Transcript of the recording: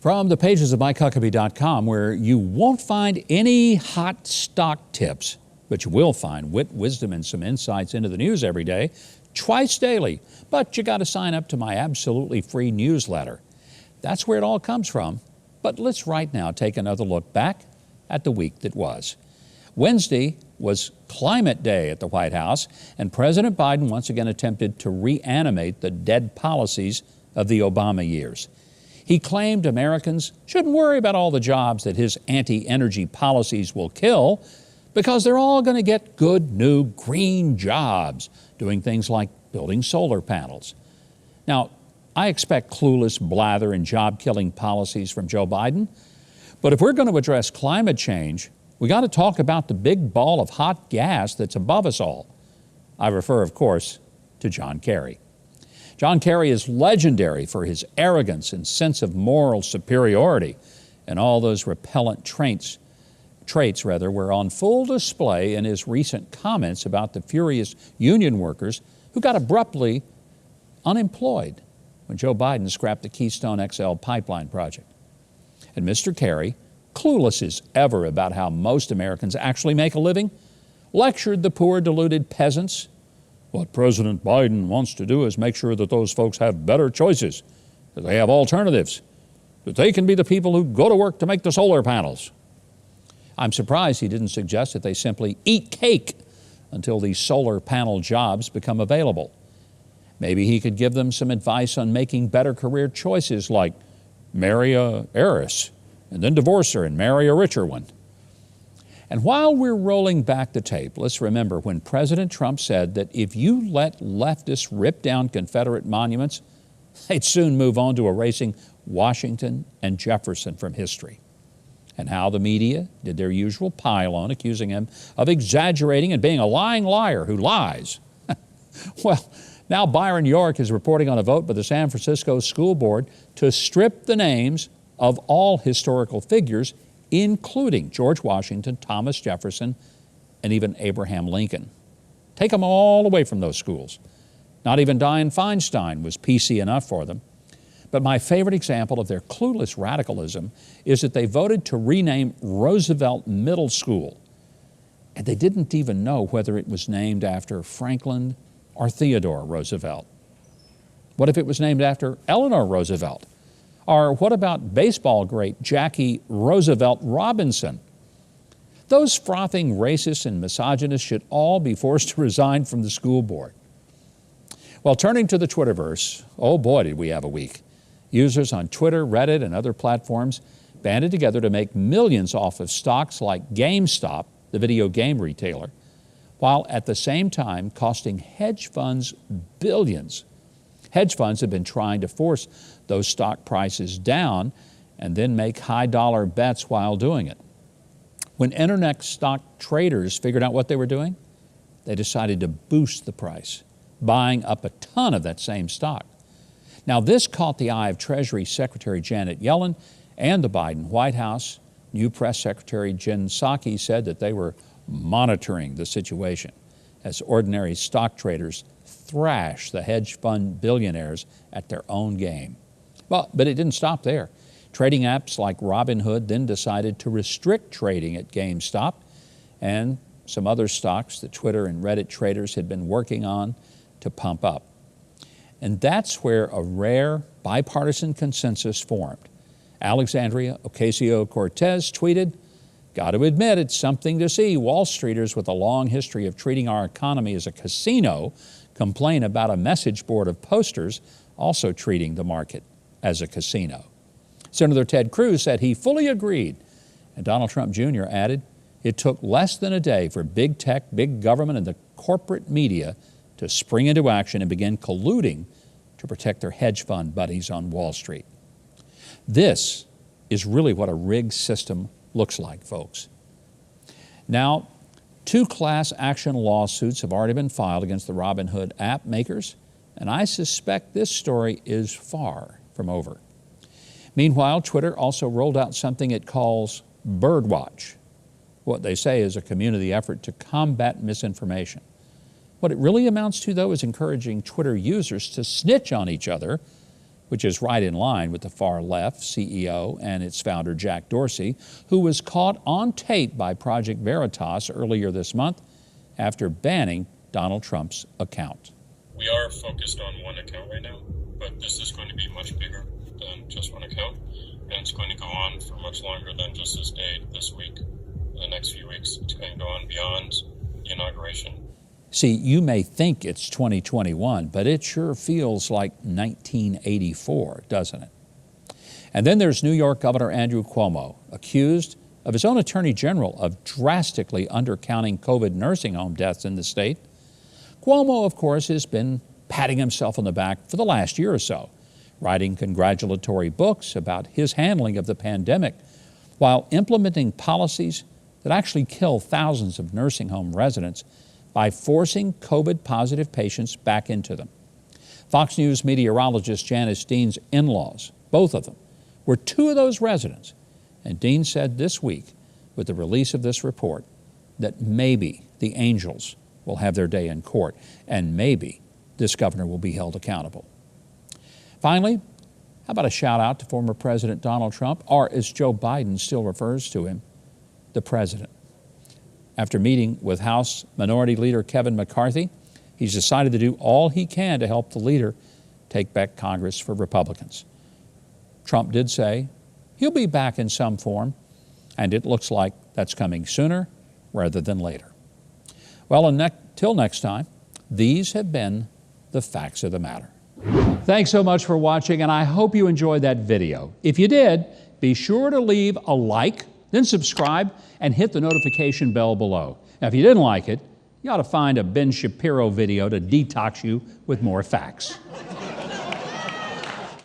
From the pages of MikeHuckabee.com, where you won't find any hot stock tips, but you will find wit, wisdom, and some insights into the news every day, twice daily. But you got to sign up to my absolutely free newsletter. That's where it all comes from. But let's right now take another look back at the week that was. Wednesday was Climate Day at the White House, and President Biden once again attempted to reanimate the dead policies of the Obama years. He claimed Americans shouldn't worry about all the jobs that his anti-energy policies will kill because they're all going to get good new green jobs doing things like building solar panels. Now, I expect clueless blather and job-killing policies from Joe Biden, but if we're going to address climate change, we got to talk about the big ball of hot gas that's above us all. I refer, of course, to John Kerry. John Kerry is legendary for his arrogance and sense of moral superiority, and all those repellent traits were on full display in his recent comments about the furious union workers who got abruptly unemployed when Joe Biden scrapped the Keystone XL pipeline project. And Mr. Kerry, clueless as ever about how most Americans actually make a living, lectured the poor deluded peasants. What President Biden wants to do is make sure that those folks have better choices, that they have alternatives, that they can be the people who go to work to make the solar panels. I'm surprised he didn't suggest that they simply eat cake until these solar panel jobs become available. Maybe he could give them some advice on making better career choices, like marry a heiress and then divorce her and marry a richer one. And while we're rolling back the tape, let's remember when President Trump said that if you let leftists rip down Confederate monuments, they'd soon move on to erasing Washington and Jefferson from history. And how the media did their usual pile-on, accusing him of exaggerating and being a lying liar who lies. Well, now Byron York is reporting on a vote by the San Francisco School Board to strip the names of all historical figures, including George Washington, Thomas Jefferson, and even Abraham Lincoln. Take them all away from those schools. Not even Dianne Feinstein was PC enough for them. But my favorite example of their clueless radicalism is that they voted to rename Roosevelt Middle School. And they didn't even know whether it was named after Franklin or Theodore Roosevelt. What if it was named after Eleanor Roosevelt? Or what about baseball great Jackie Roosevelt Robinson? Those frothing racists and misogynists should all be forced to resign from the school board. Well, turning to the Twitterverse, oh boy, did we have a week. Users on Twitter, Reddit, and other platforms banded together to make millions off of stocks like GameStop, the video game retailer, while at the same time costing hedge funds billions. Hedge funds have been trying to force those stock prices down and then make high-dollar bets while doing it. When internet stock traders figured out what they were doing, they decided to boost the price, buying up a ton of that same stock. Now, this caught the eye of Treasury Secretary Janet Yellen and the Biden White House. New Press Secretary Jen Psaki said that they were monitoring the situation as ordinary stock traders thrash the hedge fund billionaires at their own game. Well, but it didn't stop there. Trading apps like Robinhood then decided to restrict trading at GameStop and some other stocks that Twitter and Reddit traders had been working on to pump up. And that's where a rare bipartisan consensus formed. Alexandria Ocasio-Cortez tweeted, "Got to admit, it's something to see Wall Streeters with a long history of treating our economy as a casino complain about a message board of posters also treating the market as a casino." Senator Ted Cruz said he fully agreed, and Donald Trump Jr. added, "It took less than a day for big tech, big government, and the corporate media to spring into action and begin colluding to protect their hedge fund buddies on Wall Street." This is really what a rigged system looks like, folks. Now, 2 class action lawsuits have already been filed against the Robinhood app makers, and I suspect this story is far from over. Meanwhile, Twitter also rolled out something it calls Birdwatch. What they say is a community effort to combat misinformation. What it really amounts to, though, is encouraging Twitter users to snitch on each other which is right in line with the far-left CEO and its founder, Jack Dorsey, who was caught on tape by Project Veritas earlier this month after banning Donald Trump's account. We are focused on one account right now, but this is going to be much bigger than just one account, and it's going to go on for much longer than just this day, this week, the next few weeks. It's going to go on beyond the inauguration. See, you may think it's 2021, but it sure feels like 1984, doesn't it? And then there's New York Governor Andrew Cuomo, accused of his own Attorney General of drastically undercounting COVID nursing home deaths in the state. Cuomo, of course, has been patting himself on the back for the last year or so, writing congratulatory books about his handling of the pandemic, while implementing policies that actually kill thousands of nursing home residents by forcing COVID-positive patients back into them. Fox News meteorologist Janice Dean's in-laws, both of them, were two of those residents. And Dean said this week, with the release of this report, that maybe the angels will have their day in court, and maybe this governor will be held accountable. Finally, how about a shout out to former President Donald Trump, or as Joe Biden still refers to him, the president. After meeting with House Minority Leader Kevin McCarthy, he's decided to do all he can to help the leader take back Congress for Republicans. Trump did say he'll be back in some form, and it looks like that's coming sooner rather than later. Well, until next time, these have been the facts of the matter. Thanks so much for watching, and I hope you enjoyed that video. If you did, be sure to leave a like, then subscribe, and hit the notification bell below. Now, if you didn't like it, you ought to find a Ben Shapiro video to detox you with more facts.